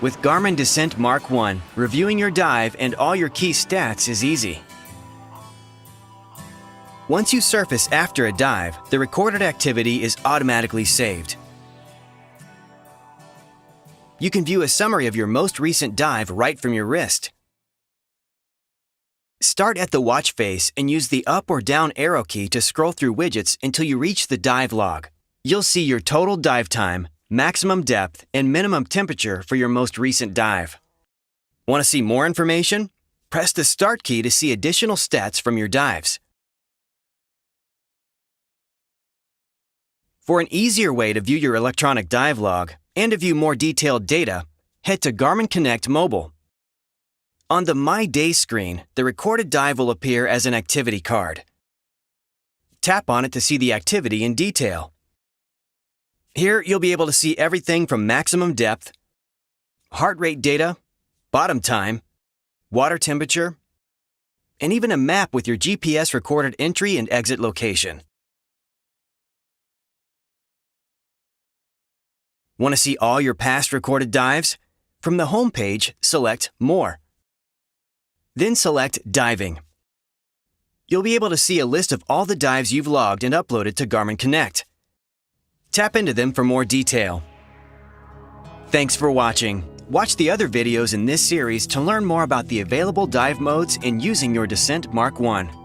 With Garmin Descent Mark 1, reviewing your dive and all your key stats is easy. Once you surface after a dive, the recorded activity is automatically saved. You can view a summary of your most recent dive right from your wrist. Start at the watch face and use the up or down arrow key to scroll through widgets until you reach the dive log. You'll see your total dive time, maximum depth, and minimum temperature for your most recent dive. Want to see more information? Press the Start key to see additional stats from your dives. For an easier way to view your electronic dive log and to view more detailed data, head to Garmin Connect Mobile. On the My Day screen, the recorded dive will appear as an activity card. Tap on it to see the activity in detail. Here, you'll be able to see everything from maximum depth, heart rate data, bottom time, water temperature, and even a map with your GPS recorded entry and exit location. Want to see all your past recorded dives? From the home page, select More. Then select Diving. You'll be able to see a list of all the dives you've logged and uploaded to Garmin Connect. Tap into them for more detail. Thanks for watching. Watch the other videos in this series to learn more about the available dive modes in using your Descent Mark 1.